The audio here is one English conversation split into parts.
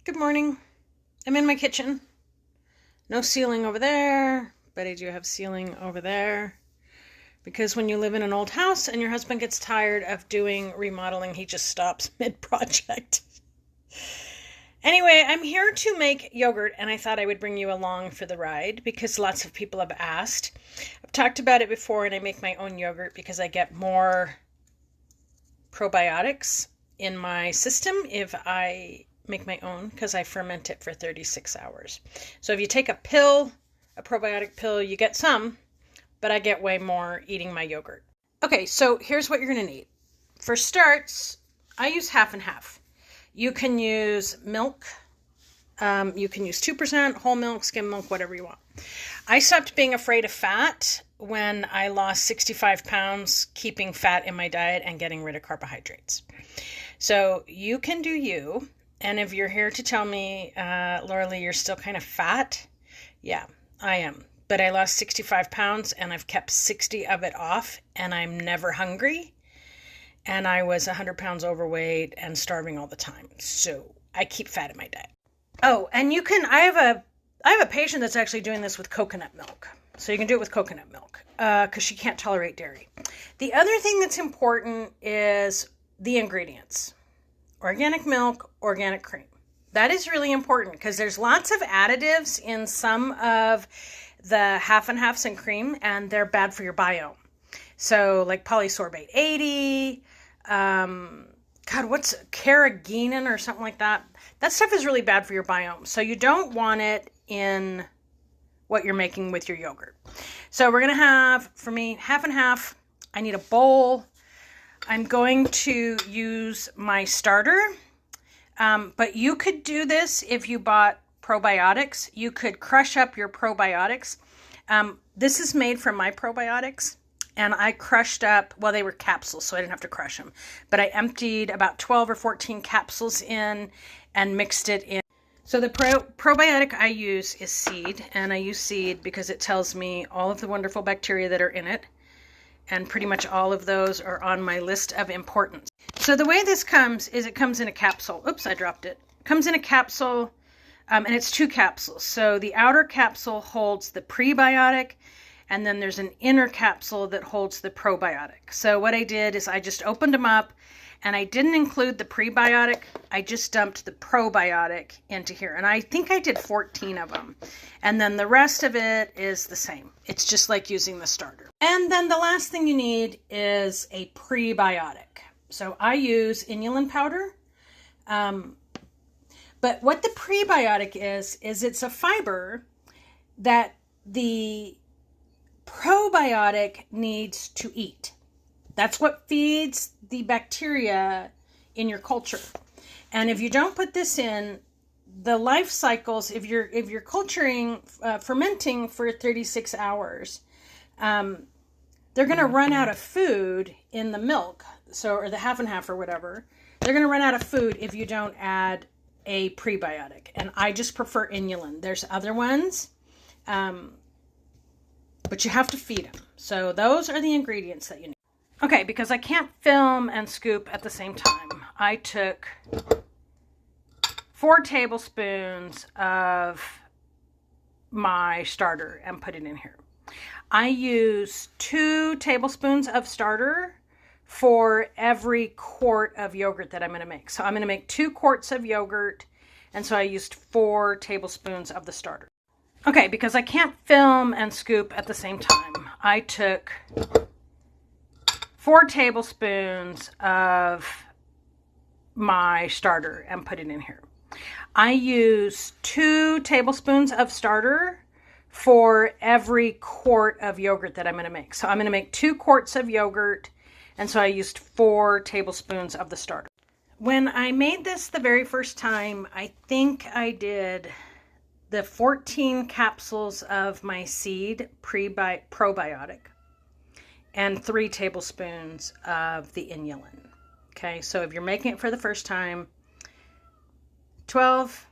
Good morning. I'm in my kitchen. No ceiling over there, but I do have ceiling over there. Because when you live in an old house and your husband gets tired of doing remodeling, he just stops mid-project. Anyway, I'm here to make yogurt, and I thought I would bring you along for the ride because lots of people have asked. I've talked about it before, and I make my own yogurt because I get more probiotics in my system if I make my own, because I ferment it for 36 hours. So if you take a pill, a probiotic pill, you get some, but I get way more eating my yogurt. Okay, so here's what you're going to need. For starts, I use half and half. You can use milk. You can use 2%, whole milk, skim milk, whatever you want. I stopped being afraid of fat when I lost 65 pounds, keeping fat in my diet and getting rid of carbohydrates. So you can do you. And if you're here to tell me, Laura Lee, you're still kind of fat, yeah, I am. But I lost 65 pounds and I've kept 60 of it off and I'm never hungry. And I was 100 pounds overweight and starving all the time. So I keep fat in my diet. Oh, and you can, I have a patient that's actually doing this with coconut milk. So you can do it with coconut milk because she can't tolerate dairy. The other thing that's important is the ingredients. Organic milk, organic cream. That is really important because there's lots of additives in some of the half and halves in cream, and they're bad for your biome. So like polysorbate 80, what's carrageenan or something like that? That stuff is really bad for your biome. So you don't want it in what you're making with your yogurt. So we're going to have, for me, half and half. I need a bowl. I'm going to use my starter, but you could do this if you bought probiotics. You could crush up your probiotics. This is made from my probiotics, and I crushed up, well, they were capsules, so I didn't have to crush them, but I emptied about 12 or 14 capsules in and mixed it in. So the probiotic I use is seed, and I use seed because it tells me all of the wonderful bacteria that are in it. And pretty much all of those are on my list of importance. So the way this comes is it comes in a capsule. Oops, I dropped it. It comes in a capsule, and it's 2 capsules. So the outer capsule holds the prebiotic, and then there's an inner capsule that holds the probiotic. So what I did is I just opened them up, and I didn't include the prebiotic. I just dumped the probiotic into here. And I think I did 14 of them. And then the rest of it is the same. It's just like using the starter. And then the last thing you need is a prebiotic. So I use inulin powder. But what the prebiotic is it's a fiber that the probiotic needs to eat. That's what feeds the bacteria in your culture. And if you don't put this in, the life cycles, if you're culturing, fermenting for 36 hours, they're going to run out of food in the milk, or the half and half or whatever. They're going to run out of food if you don't add a prebiotic. And I just prefer inulin. There's other ones, but you have to feed them. So those are the ingredients that you need. Okay, because I can't film and scoop at the same time, I took 4 tablespoons of my starter and put it in here. I use 2 tablespoons of starter for every quart of yogurt that I'm going to make. So I'm going to make 2 quarts of yogurt, and so I used 4 tablespoons of the starter. Okay, because I can't film and scoop at the same time, I took 4 tablespoons of my starter and put it in here. I use 2 tablespoons of starter for every quart of yogurt that I'm going to make. So I'm going to make 2 quarts of yogurt, and so I used 4 tablespoons of the starter. When I made this the very first time, I think I did the 14 capsules of my seed probiotic and 3 tablespoons of the inulin. Okay, so if you're making it for the first time, 12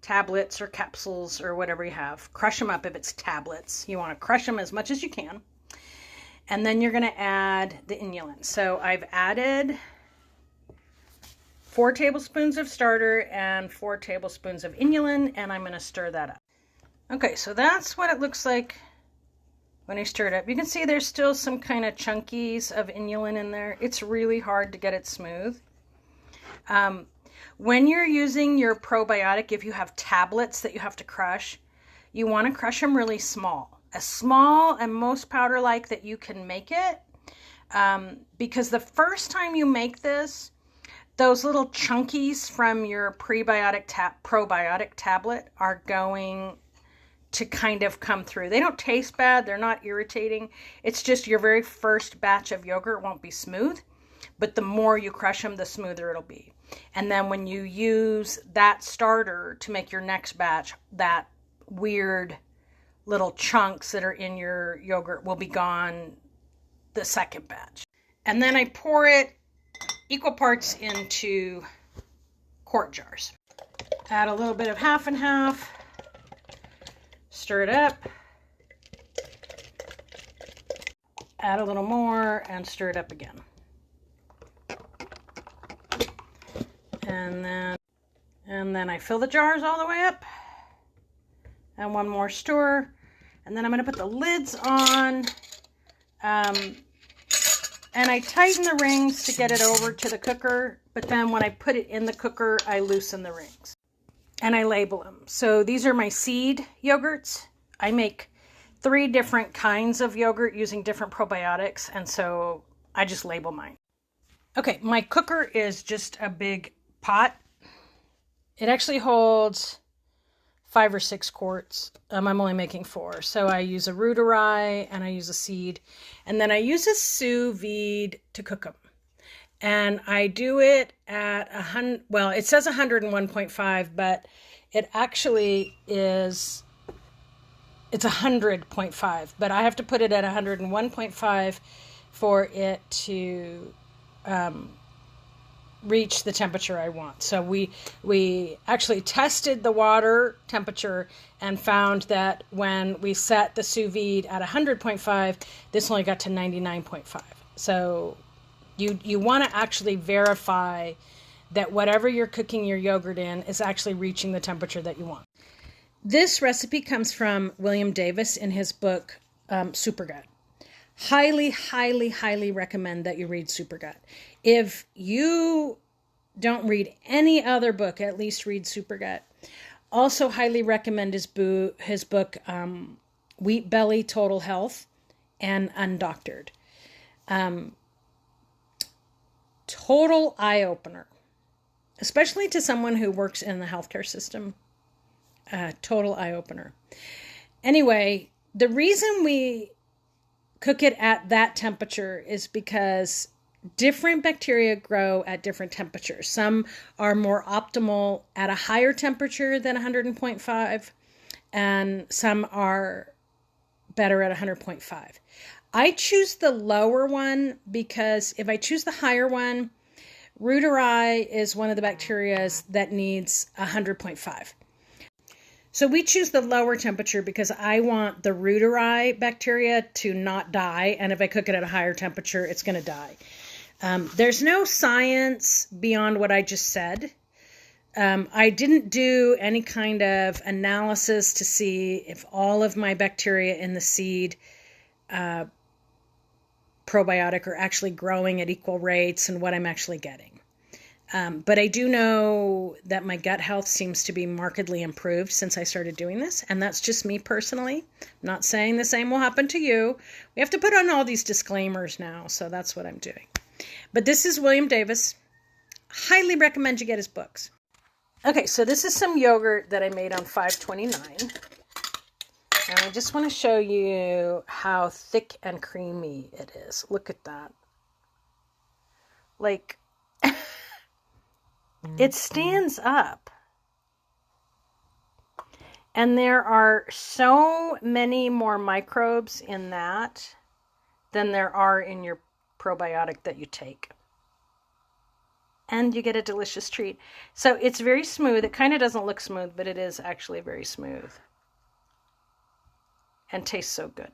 tablets or capsules or whatever you have. Crush them up if it's tablets. You want to crush them as much as you can. And then you're going to add the inulin. So I've added 4 tablespoons of starter and 4 tablespoons of inulin, and I'm going to stir that up. Okay, so that's what it looks like when I stir it up. You can see there's still some kind of chunkies of inulin in there. It's really hard to get it smooth. When you're using your probiotic, if you have tablets that you have to crush, you want to crush them really small. As small and most powder-like that you can make it. Because the first time you make this, those little chunkies from your probiotic tablet are going to kind of come through. They don't taste bad. They're not irritating. It's just your very first batch of yogurt won't be smooth. But the more you crush them, the smoother it'll be. And then when you use that starter to make your next batch, that weird little chunks that are in your yogurt will be gone the second batch. And then I pour it equal parts into quart jars. Add a little bit of half and half. Stir it up. Add a little more and stir it up again. And then I fill the jars all the way up. And one more stir. And then I'm going to put the lids on. And I tighten the rings to get it over to the cooker. But then when I put it in the cooker, I loosen the rings. And I label them. So these are my seed yogurts. I make 3 different kinds of yogurt using different probiotics. And so I just label mine. Okay, my cooker is just a big pot. It actually holds 5 or 6 quarts. I'm only making 4. So I use a rooterai and I use a seed. And then I use a sous vide to cook them. And I do it at 100, well, it says 101.5, but it actually is, it's 100.5. But I have to put it at 101.5 for it to reach the temperature I want. So we actually tested the water temperature and found that when we set the sous vide at 100.5, this only got to 99.5. So you want to actually verify that whatever you're cooking your yogurt in is actually reaching the temperature that you want. This recipe comes from William Davis in his book, Supergut. Highly, highly, highly recommend that you read Supergut. If you don't read any other book, at least read Supergut. Also highly recommend his book, Wheat Belly, Total Health, and Undoctored. Total eye-opener, especially to someone who works in the healthcare system. Total eye-opener. Anyway, the reason we cook it at that temperature is because different bacteria grow at different temperatures. Some are more optimal at a higher temperature than 100.5, and some are better at 100.5. I choose the lower one because if I choose the higher one, rooterai is one of the bacteria that needs 100.5. So we choose the lower temperature because I want the rooterai bacteria to not die. And if I cook it at a higher temperature, it's going to die. There's no science beyond what I just said. I didn't do any kind of analysis to see if all of my bacteria in the seed probiotic are actually growing at equal rates and what I'm actually getting. But I do know that my gut health seems to be markedly improved since I started doing this. And that's just me personally. I'm not saying the same will happen to you. We have to put on all these disclaimers now. So that's what I'm doing. But this is William Davis. Highly recommend you get his books. Okay, so this is some yogurt that I made on 5/29. And I just want to show you how thick and creamy it is. Look at that. Like, it stands up. And there are so many more microbes in that than there are in your probiotic that you take. And you get a delicious treat. So it's very smooth. It kind of doesn't look smooth, but it is actually very smooth. And tastes so good.